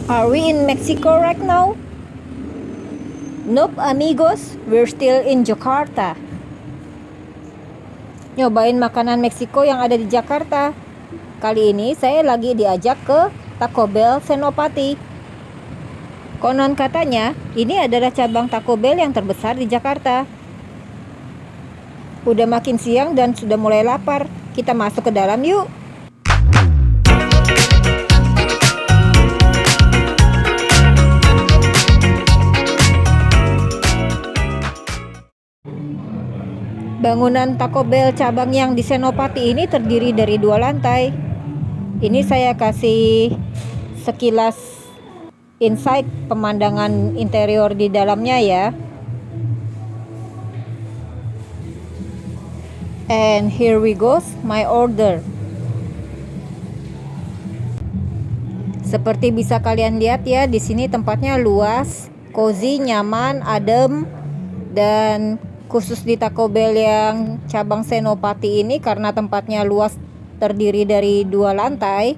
Are we in Mexico right now? Nope, amigos. We're still in Jakarta. Nyobain makanan Meksiko yang ada di Jakarta. Kali ini saya lagi diajak ke Taco Bell Senopati. Konon katanya, ini adalah cabang Taco Bell yang terbesar di Jakarta. Udah makin siang dan sudah mulai lapar. Kita masuk ke dalam yuk. Bangunan Taco Bell cabang yang di Senopati ini terdiri dari 2 lantai. Ini saya kasih sekilas insight pemandangan interior di dalamnya ya. And here we go, my order. Seperti bisa kalian lihat ya, di sini tempatnya luas, cozy, nyaman, adem, dan khusus di Taco Bell yang cabang Senopati ini karena tempatnya luas terdiri dari 2 lantai,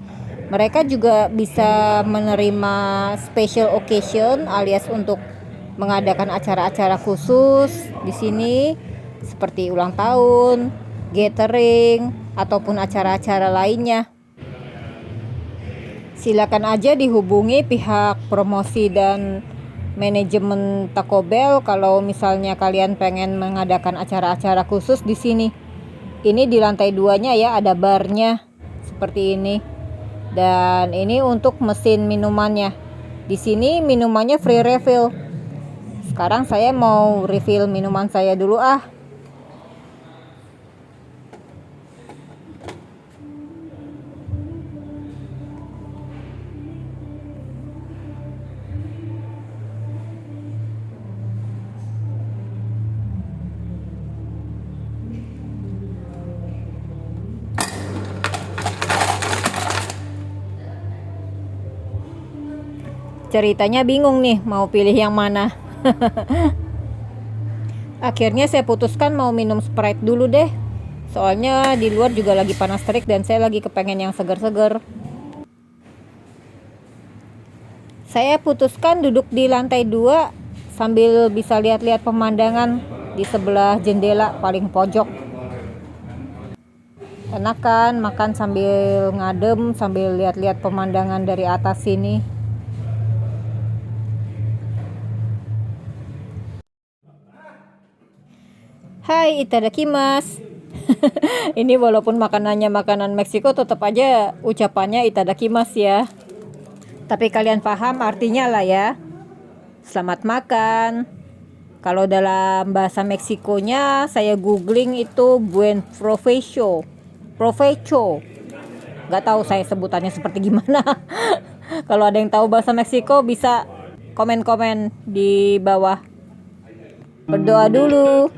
mereka juga bisa menerima special occasion alias untuk mengadakan acara-acara khusus di sini seperti ulang tahun, gathering, ataupun acara-acara lainnya. Silakan aja dihubungi pihak promosi dan manajemen Taco Bell kalau misalnya kalian pengen mengadakan acara-acara khusus di sini. Ini di lantai 2-nya ya, ada barnya seperti ini. Dan ini untuk mesin minumannya. Di sini minumannya free refill. Sekarang saya mau refill minuman saya dulu ah. Ceritanya bingung nih mau pilih yang mana. Akhirnya saya putuskan mau minum Sprite dulu deh. Soalnya di luar juga lagi panas terik dan saya lagi kepengen yang segar-segar. Saya putuskan duduk di lantai 2 sambil bisa lihat-lihat pemandangan di sebelah jendela paling pojok. Enak kan makan sambil ngadem, sambil lihat-lihat pemandangan dari atas sini. Hai, itadakimasu. Ini walaupun makanannya makanan Meksiko, tetap aja ucapannya itadakimasu ya. Tapi kalian paham artinya lah ya. Selamat makan. Kalau dalam bahasa Meksikonya saya googling itu buen provecho. Provecho. Gak tahu saya sebutannya seperti gimana. Kalau ada yang tahu bahasa Meksiko bisa komen-komen di bawah. Berdoa dulu.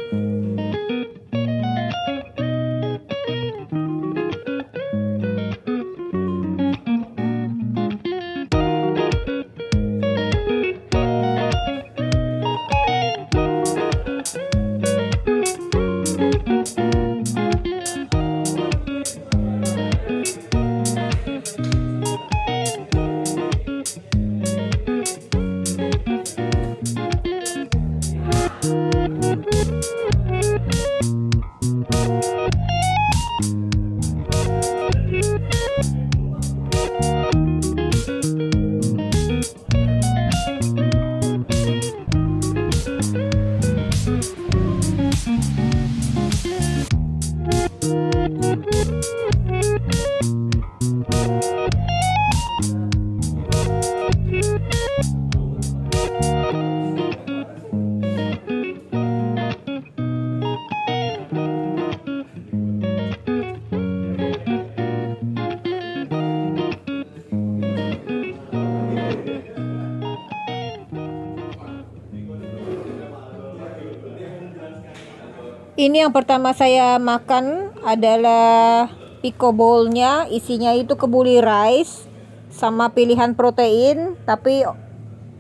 Ini yang pertama saya makan adalah pico bowl-nya, isinya itu kebuli rice sama pilihan protein, tapi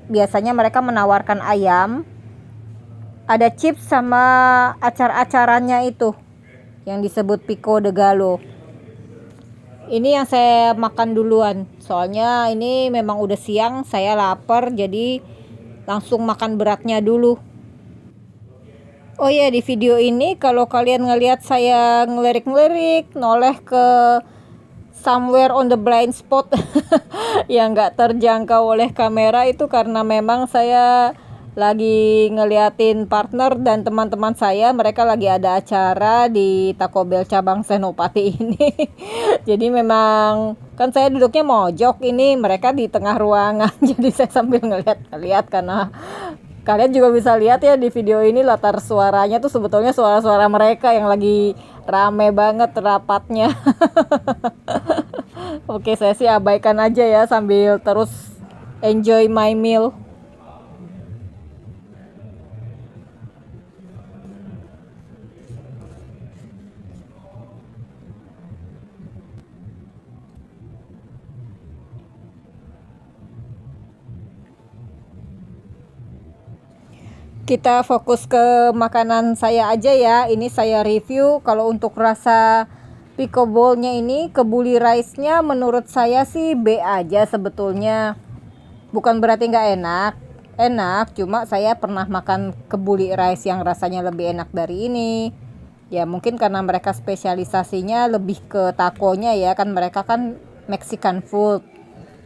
biasanya mereka menawarkan ayam. Ada chips sama acar-acarannya itu yang disebut pico de gallo. Ini yang saya makan duluan. Soalnya ini memang udah siang, saya lapar jadi langsung makan beratnya dulu. Oh ya, di video ini kalau kalian ngelihat saya ngelirik-ngelirik, noleh ke somewhere on the blind spot yang nggak terjangkau oleh kamera, itu karena memang saya lagi ngeliatin partner dan teman-teman saya, mereka lagi ada acara di Taco Bell cabang Senopati ini. Jadi memang kan saya duduknya mojok, ini mereka di tengah ruangan. Jadi saya sambil ngeliat karena kalian juga bisa lihat ya di video ini, latar suaranya tuh sebetulnya suara-suara mereka yang lagi rame banget rapatnya. Oke, saya sih abaikan aja ya sambil terus enjoy my meal. Kita fokus ke makanan saya aja ya. Ini saya review. Kalau untuk rasa pickleball-nya ini, kebuli rice-nya menurut saya sih B aja sebetulnya. Bukan berarti nggak enak. Enak, cuma saya pernah makan kebuli rice yang rasanya lebih enak dari ini. Ya mungkin karena mereka spesialisasinya lebih ke takonya ya, kan mereka kan Mexican food.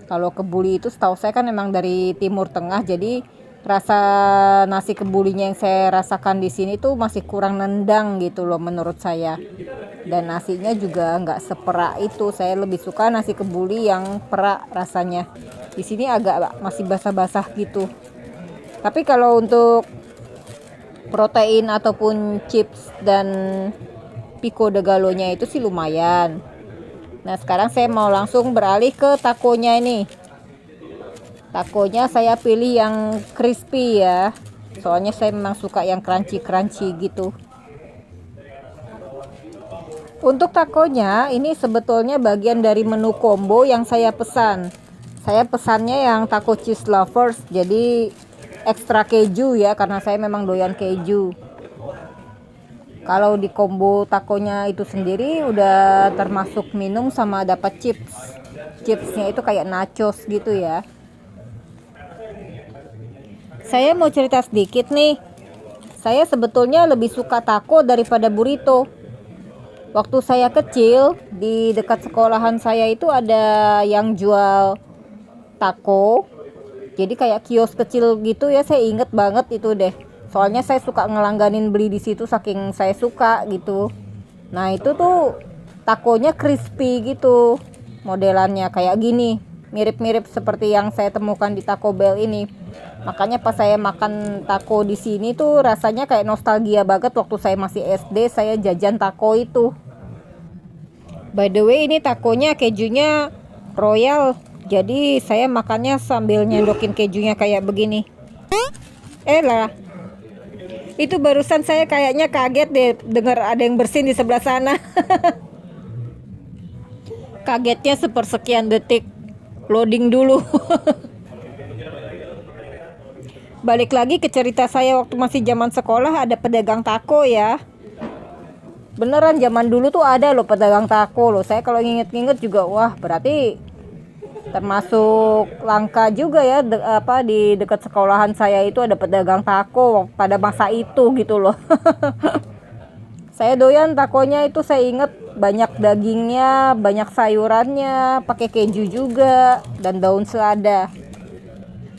Kalau kebuli itu setahu saya kan memang dari Timur Tengah, jadi rasa nasi kebulinya yang saya rasakan di sini tuh masih kurang nendang gitu loh menurut saya. Dan nasinya juga nggak seperak itu. Saya lebih suka nasi kebuli yang perak rasanya. Di sini agak masih basah-basah gitu. Tapi kalau untuk protein ataupun chips dan pico de gallo-nya itu sih lumayan. Nah, sekarang saya mau langsung beralih ke takonya ini. Takonya saya pilih yang crispy ya. Soalnya saya memang suka yang crunchy-crunchy gitu. Untuk takonya ini sebetulnya bagian dari menu combo yang saya pesan. Saya pesannya yang taco cheese lovers, jadi ekstra keju ya, karena saya memang doyan keju. Kalau di combo takonya itu sendiri udah termasuk minum sama dapat chips. Chipsnya itu kayak nachos gitu ya. Saya mau cerita sedikit nih. Saya sebetulnya lebih suka taco daripada burrito. Waktu saya kecil, di dekat sekolahan saya itu ada yang jual taco. Jadi kayak kios kecil gitu ya, saya inget banget itu deh. Soalnya saya suka ngelangganin beli di situ saking saya suka gitu. Nah, itu tuh takonya crispy gitu. Modelannya kayak gini. Mirip-mirip seperti yang saya temukan di Taco Bell ini. Makanya pas saya makan taco di sini tuh rasanya kayak nostalgia banget waktu saya masih SD, saya jajan taco itu. By the way, ini takonya kejunya royal. Jadi saya makannya sambil nyendokin kejunya kayak begini. Lah, itu barusan saya kayaknya kaget deh dengar ada yang bersin di sebelah sana. Kagetnya sepersekian detik. Loading dulu. Balik lagi ke cerita saya waktu masih zaman sekolah, ada pedagang taco ya. Beneran zaman dulu tuh ada loh pedagang taco loh. Saya kalau nginget-nginget juga, wah berarti termasuk langka juga ya, di dekat sekolahan saya itu ada pedagang taco pada masa itu gitu loh. Saya doyan takonya itu, saya inget banyak dagingnya, banyak sayurannya, pakai keju juga dan daun selada.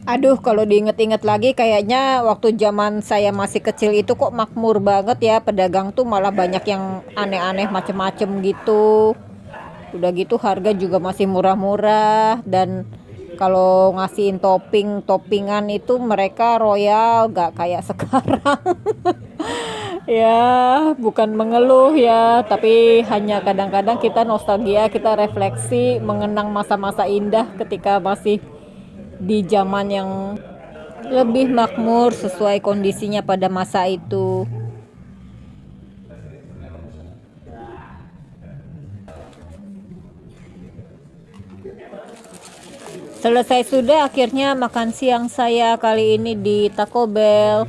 Aduh, kalau diinget-inget lagi kayaknya waktu zaman saya masih kecil itu kok makmur banget ya, pedagang tuh malah banyak yang aneh-aneh macem-macem gitu. Udah gitu harga juga masih murah-murah, dan kalau ngasihin toppingan itu mereka royal, gak kayak sekarang. Ya, bukan mengeluh ya, tapi hanya kadang-kadang kita nostalgia, kita refleksi mengenang masa-masa indah ketika masih di zaman yang lebih makmur sesuai kondisinya pada masa itu. Selesai sudah akhirnya makan siang saya kali ini di Taco Bell.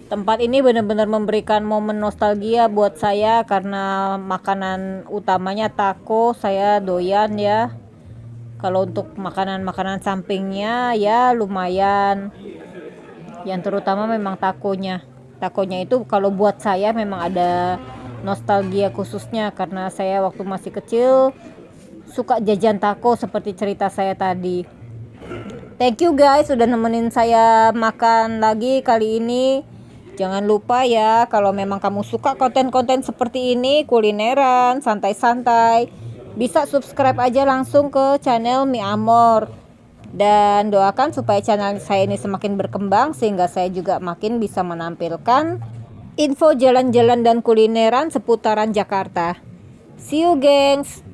Tempat ini benar-benar memberikan momen nostalgia buat saya karena makanan utamanya taco, saya doyan ya. Kalau untuk makanan-makanan sampingnya ya lumayan. Yang terutama memang takonya. Takonya itu kalau buat saya memang ada nostalgia khususnya karena saya waktu masih kecil suka jajan taco seperti cerita saya tadi. Thank you guys sudah nemenin saya makan lagi kali ini. Jangan lupa ya kalau memang kamu suka konten-konten seperti ini, kulineran, santai-santai, bisa subscribe aja langsung ke channel Mi Amor. Dan doakan supaya channel saya ini semakin berkembang sehingga saya juga makin bisa menampilkan info jalan-jalan dan kulineran seputaran Jakarta. See you gengs.